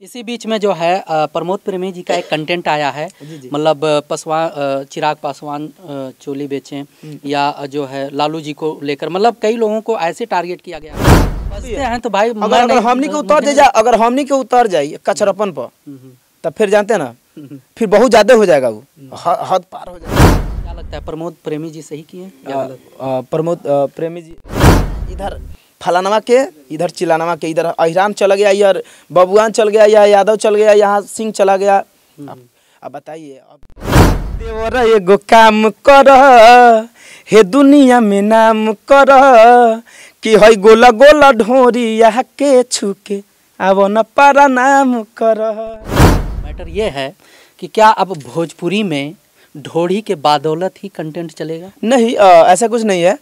इसी बीच में जो है प्रमोद प्रेमी जी का एक कंटेंट आया है, मतलब चिराग पासवान चोली बेचें या जो है लालू जी को लेकर, मतलब कई लोगों को ऐसे टारगेट किया गया हैं। तो भाई अगर हमनी के उतर जाए, अगर हमनी के उतर जाए कचरपन पर, तब फिर जानते हैं ना, फिर बहुत ज्यादा हो जाएगा, वो हद पार हो जाएगा। क्या लगता है प्रमोद प्रेमी जी सही किए? प्रमोद प्रेमी जी इधर फलानवा के, इधर चिलानवा के, इधर अहिरान चल गया, यार बबुआन चल गया, या यादव चल गया, यहाँ सिंह चला गया। अब बताइए, देवरा एगो काम कर हे दुनिया में नाम कर कि हई गोला गोला ढोरी यहाँ के छुके अब न पारा नाम कर। मैटर ये है कि क्या अब भोजपुरी में ढोड़ी के बादौलत ही कंटेंट चलेगा? नहीं, ऐसा कुछ नहीं है।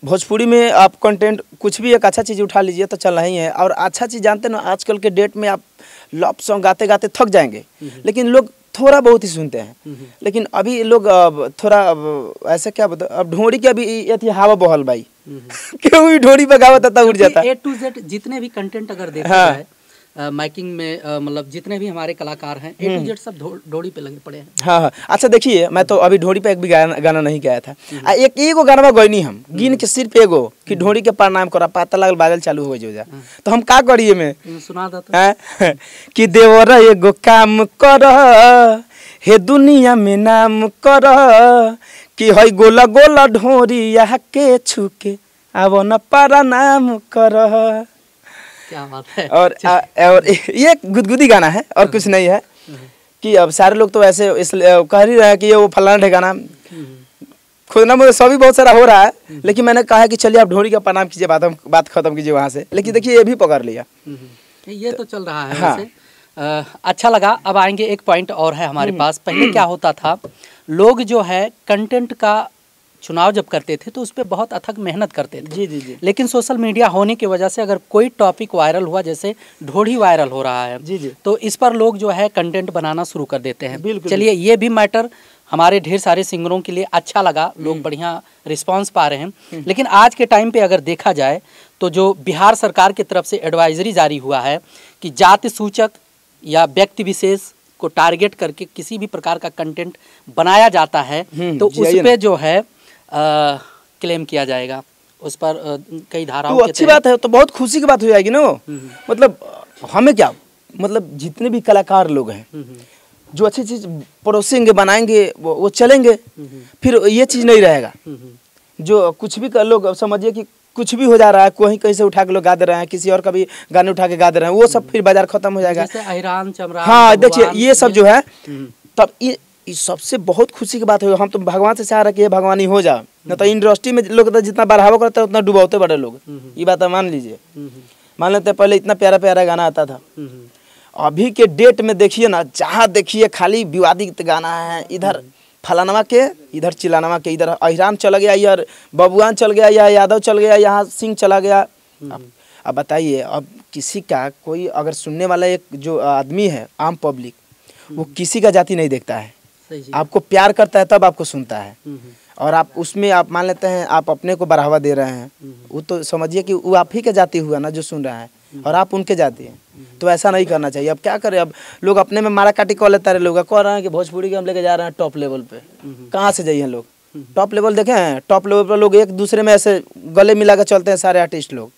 भोजपुरी में आप कंटेंट कुछ भी एक अच्छा चीज़ उठा लीजिए तो चल रही है। और अच्छा चीज़ जानते ना, आजकल के डेट में आप लव सॉन्ग गाते गाते थक जाएंगे, लेकिन लोग थोड़ा बहुत ही सुनते हैं। लेकिन अभी लोग थोड़ा ऐसा क्या बता, अब ढोड़ी के अभी ये थी हवा बहल भाई क्यों भी ढोड़ी पे गावत था उड़ जाता। A to Z जितने भी कंटेंट अगर देखा जाए माइकिंग में, मतलब जितने भी हमारे कलाकार हैं A to Z सब ढोड़ी पे लगे पड़े हैं। हाँ। अच्छा देखिए, मैं तो अभी ढोड़ी पे एक भी गाना नहीं गाया था। एक एगो गाना गईनी हम गिन के, सिर्फ एगो कि ढोड़ी के प्रणाम करा, पता लगल बादल चालू हो जा। तो हम का करिए में सुना दो कि देवरा एगो काम कर हे दुनिया में नाम कर कि हई गोला गोला ढोरी यहाँ के छुके अब न पारा नाम कर। क्या बात है। और ये गुदगुदी गाना है और कुछ नहीं है। कि अब सारे लोग तो ऐसे इसलिए कह ही रहे हैं कि ये वो फलाना ठिकाना, खुद ना मुझे सभी बहुत सारा हो रहा है, लेकिन मैंने कहा कि चलिए आप ढोड़ी का प्रणाम कीजिए, बात खत्म कीजिए वहाँ से। लेकिन देखिए ये भी पकड़ लिया, ये तो चल रहा है। हाँ। अच्छा लगा। अब आएंगे, एक पॉइंट और है हमारे पास। पहले क्या होता था, लोग जो है कंटेंट का चुनाव जब करते थे तो उस पर बहुत अथक मेहनत करते थे। जी। लेकिन सोशल मीडिया होने की वजह से अगर कोई टॉपिक वायरल हुआ, जैसे ढोड़ी वायरल हो रहा है, जी, तो इस पर लोग जो है कंटेंट बनाना शुरू कर देते हैं। बिल्कुल। चलिए, ये भी मैटर हमारे ढेर सारे सिंगरों के लिए अच्छा लगा, लोग बढ़िया रिस्पांस पा रहे हैं। लेकिन आज के टाइम पे अगर देखा जाए तो जो बिहार सरकार की तरफ से एडवाइजरी जारी हुआ है कि जाति सूचक या व्यक्ति विशेष को टारगेट करके किसी भी प्रकार का कंटेंट बनाया जाता है तो उस पर जो है क्लेम किया जाएगा, उस पर कई धाराओं। तो अच्छी बात है, तो बहुत खुशी की बात हो जाएगी ना वो। मतलब हमें क्या, मतलब जितने भी कलाकार लोग हैं जो अच्छी चीज परोसेंगे, बनाएंगे, वो चलेंगे, फिर ये चीज नहीं रहेगा। जो कुछ भी कर लोग समझिए कि कुछ भी हो जा रहा है, कोई कहीं से उठा के लोग गा दे रहे हैं, किसी और का भी गाने उठा के गा दे रहे हैं, वो सब फिर बाजार खत्म हो जाएगा। जैसे अहिरान चमरा, हाँ देखिए ये सब जो है, तब ये सबसे बहुत खुशी की बात है। हम तो भगवान से चाह रहे कि ये भगवानी हो जाए, न तो इंडस्ट्री में लोग तो जितना बढ़ावा करते हैं उतना डुबाते बड़े लोग। ये बात मान लीजिए, मान लेते हैं पहले इतना प्यारा प्यारा गाना आता था, अभी के डेट में देखिए ना, जहाँ देखिए खाली विवादित गाना है। इधर फलानवा के, इधर चिलानवा के, इधर अहिरान चल गया, यार बबुआन चल गया, या यादव चल गया, यहाँ सिंह चला गया। अब बताइए, अब किसी का कोई अगर सुनने वाला एक जो आदमी है, आम पब्लिक, वो किसी का जाति नहीं देखता है, आपको प्यार करता है तब आपको सुनता है। और आप उसमें आप मान लेते हैं आप अपने को बढ़ावा दे रहे हैं, वो तो समझिए कि वो आप ही के जाति हुआ ना जो सुन रहा है, और आप उनके जाति हैं। तो ऐसा नहीं करना चाहिए। अब क्या करें, अब लोग अपने में मारा काटी कह लेता है, लोग कह रहे हैं कि भोजपुरी के हम लेके जा रहे हैं टॉप लेवल पे। कहाँ से जाइए लोग टॉप लेवल? देखे हैं टॉप लेवल पर लोग एक दूसरे में ऐसे गले मिला के चलते हैं सारे आर्टिस्ट लोग।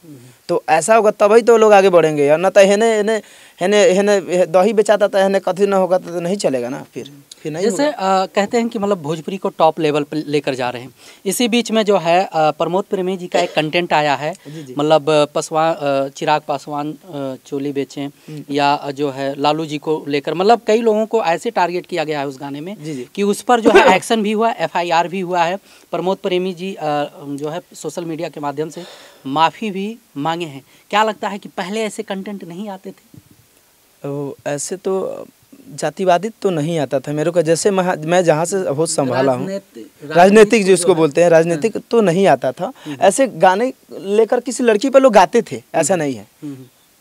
तो ऐसा होगा तभी तो लोग आगे बढ़ेंगे, और न तो हेने दही बेचाता था, हेने कथी ना होगा तो नहीं चलेगा ना। फिर नहीं। जैसे कहते हैं कि मतलब भोजपुरी को टॉप लेवल पर लेकर जा रहे हैं। इसी बीच में जो है प्रमोद प्रेमी जी का एक कंटेंट आया है, मतलब चिराग पासवान चोली बेचें या जो है लालू जी को लेकर, मतलब कई लोगों को ऐसे टारगेट किया गया है उस गाने में कि उस पर जो है एक्शन भी हुआ, FIR भी हुआ है। प्रमोद प्रेमी जी जो है सोशल मीडिया के माध्यम से माफ़ी भी मांगे हैं। क्या लगता है कि पहले ऐसे कंटेंट नहीं आते थे? ऐसे तो जातिवादी तो नहीं आता था मेरे को, जैसे मैं जहाँ से होश संभाला हूँ, राजनीतिक जिसको बोलते हैं, राजनीतिक तो नहीं आता था। ऐसे गाने लेकर किसी लड़की पर लोग गाते थे, ऐसा नहीं है।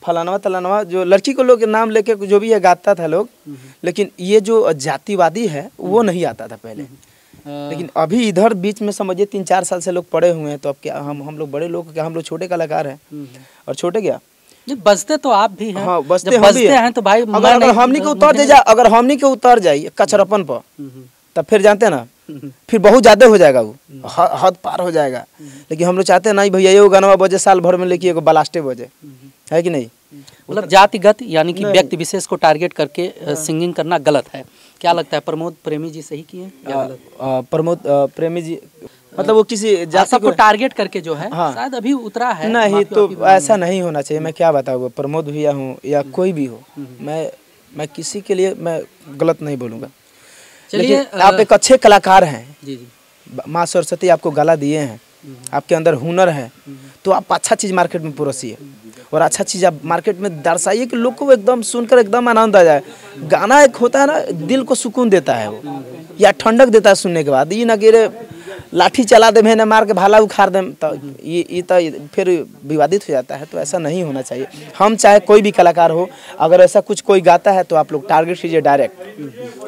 फलानवा तलानवा जो लड़की को लोग नाम लेके जो भी है गाता था लोग, लेकिन ये जो जातिवादी है वो नहीं आता था पहले। लेकिन अभी इधर बीच में समझिए 3-4 साल से लोग पड़े हुए हैं, तो अब क्या हम लोग बड़े लोग, क्या हम लोग छोटे कलाकार हैं? और छोटे क्या, नहीं, बजते तो आप भी हैं। हाँ, बजते जब हम भी बजते हैं तो भाई अगर हमनी के उतर जाए, अगर हमनी के उतर जाए कचरापन पर, तब फिर जानते हैं ना, फिर बहुत ज्यादा हो जाएगा, वो हद पार हो जाएगा। लेकिन हम लोग चाहते हैं नहीं भैया ये गाना बजे साल भर में, लेकिन एगो ब्लास्टे बजे, है कि नहीं। मतलब जातिगत यानी कि व्यक्ति विशेष को टारगेट करके सिंगिंग करना गलत है। क्या लगता है प्रमोद प्रेमी जी सही किए या गलत? प्रमोद प्रेमी जी मतलब वो किसी जाति को टारगेट करके जो है हाँ, शायद अभी उतरा है। नहीं तो ऐसा नहीं होना चाहिए। मैं क्या बताऊँ, प्रमोद भैया हूँ या कोई भी हो, मैं किसी के लिए मैं गलत नहीं बोलूँगा। चलिए आप एक अच्छे कलाकार हैं, जी जी, माँ सरस्वती आपको गला दिए हैं, आपके अंदर हुनर है, तो आप अच्छा चीज़ मार्केट में परोसिए और अच्छा चीज़ आप मार्केट में दर्शाइए कि लोग को एकदम सुनकर एकदम आनंद आ जाए। गाना एक होता है ना, दिल को सुकून देता है वो, या ठंडक देता है सुनने के बाद। ये ना कि लाठी चला दे मैंने मार के भाला उखाड़ दे, तो ये तो फिर विवादित हो जाता है। तो ऐसा नहीं होना चाहिए। हम चाहे कोई भी कलाकार हो, अगर ऐसा कुछ कोई गाता है तो आप लोग टारगेट कीजिए डायरेक्ट।